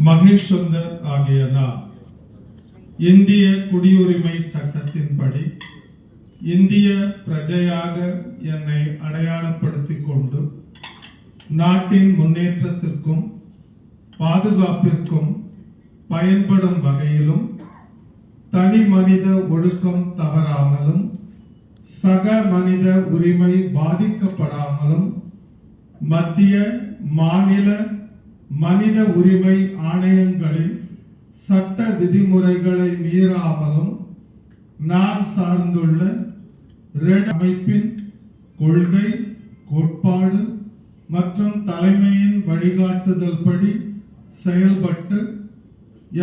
மகேஷ் சுந்தர் ஆகிய நான் இந்திய குடியுரிமை சட்டத்தின்படி இந்திய பிரஜையாக என்னை அடையாளப்படுத்திக் கொண்டு நாட்டின் முன்னேற்றத்திற்கும் பாதுகாப்பிற்கும் பயன்படும் வகையிலும் தனி மனித ஒழுக்கம் தவறாமலும் சக மனித உரிமை பாதிக்கப்படாமலும் மத்திய மாநில மனித உரிமை ஆணையங்களின் சட்ட விதிமுறைகளை மீறாமலும் நான் சார்ந்துள்ள ரெட் அமைப்பின் கொள்கை கோட்பாடு மற்றும் தலைமையின் வழிகாட்டுதல் படி செயல்பட்டு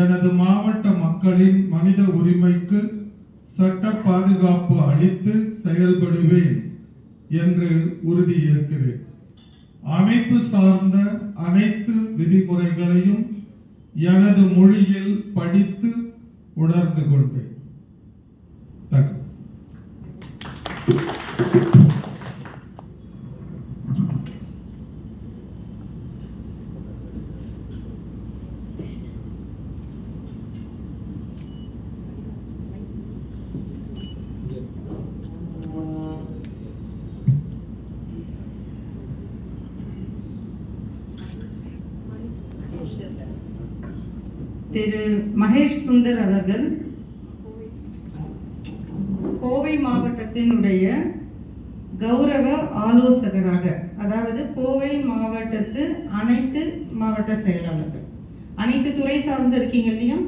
எனது மாவட்ட மக்களின் மனித உரிமைக்கு சட்ட பாதுகாப்பு அளித்து செயல்படுவேன் என்று உறுதியேற்கிறேன். அமைப்பு சார்ந்த அனைத்து விதிமுறைகளையும் எனது மொழியில் படித்து உணர்ந்து கொண்டேன். திரு மகேஷ் சுந்தர் அவர்கள் கோவை மாவட்டத்தினுடைய கௌரவ ஆலோசகராக, அதாவது கோவை மாவட்டத்து அனைத்து மாவட்ட செயலாளர்கள், அனைத்து துறை சார்ந்து இருக்கீங்க இல்லையா,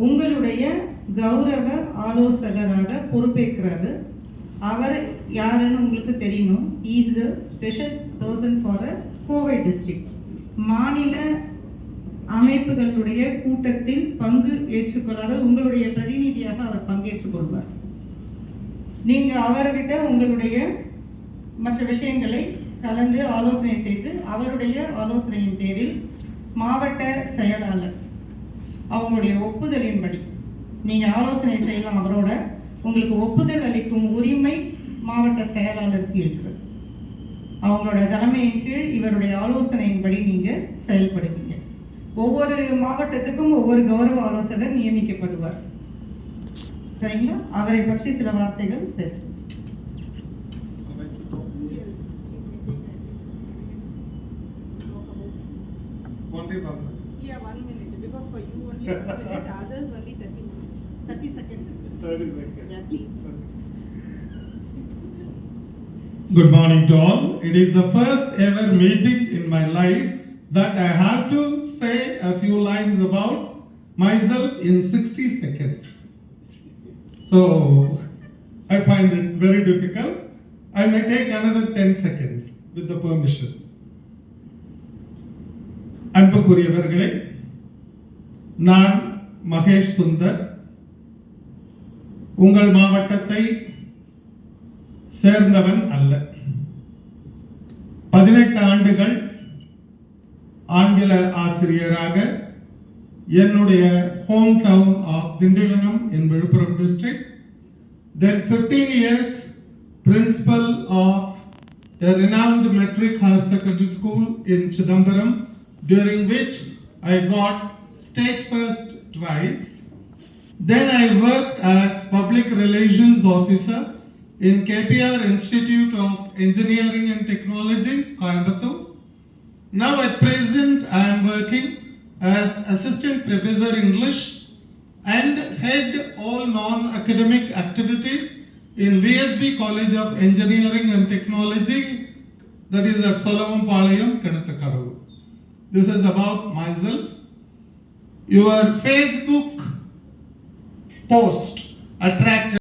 உங்களுடைய கௌரவ ஆலோசகராக பொறுப்பேற்கிறாரு. அவர் யாருன்னு உங்களுக்கு தெரியணும். Is the special person for Kovai district. மாநில அமைப்புகளுடைய கூட்டத்தில் பங்கு ஏற்றுக்கொள்ளாத உங்களுடைய பிரதிநிதியாக அவர் பங்கேற்றுக் கொள்வார். நீங்க அவர்கிட்ட உங்களுடைய மற்ற விஷயங்களை கலந்து ஆலோசனை செய்து அவருடைய ஆலோசனையின் பேரில் மாவட்ட செயலாளர் அவங்களுடைய ஒப்புதலின்படி நீங்க ஆலோசனை செய்யலாம். அவரோட உங்களுக்கு ஒப்புதல் அளிக்கும் உரிமை மாவட்ட செயலாளருக்கு இருக்கிறது. அவங்களோட தலைமையின் கீழ் இவருடைய ஆலோசனையின்படி நீங்க செயல்படுவீங்க. ஒவ்வொரு மாவட்டத்துக்கும் ஒவ்வொரு கௌரவ ஆலோசகர் நியமிக்கப்படுவார். சரிங்களா? அவரை பற்றி சில வார்த்தைகள் பேச. Good morning to all. It is the first ever meeting in my life that I have to say a few lines about myself in 60 seconds. So I find it very difficult. I may take another 10 seconds with the permission. அன்புக்குரியவர்களே, நான் மகேஷ் சுந்தர் உங்கள் மாவட்டத்தை சேர்ந்தவன் அல்ல. 18 ஆண்டுகள் ஆங்கில ஆசிரியராக என்னுடைய home town of Tindivanam in Villupuram district, then 15 years principal of a renowned metric higher secondary school in Chidambaram, during which I got state first twice. Then I worked as public relations officer in KPR Institute of Engineering and Technology, Coimbatore. Now at present I am working as assistant professor English and head all non-academic activities in VSB College of Engineering and Technology, that is at Solomon Palayam, Kadathakadavu. This is about myself. Your Facebook post attracted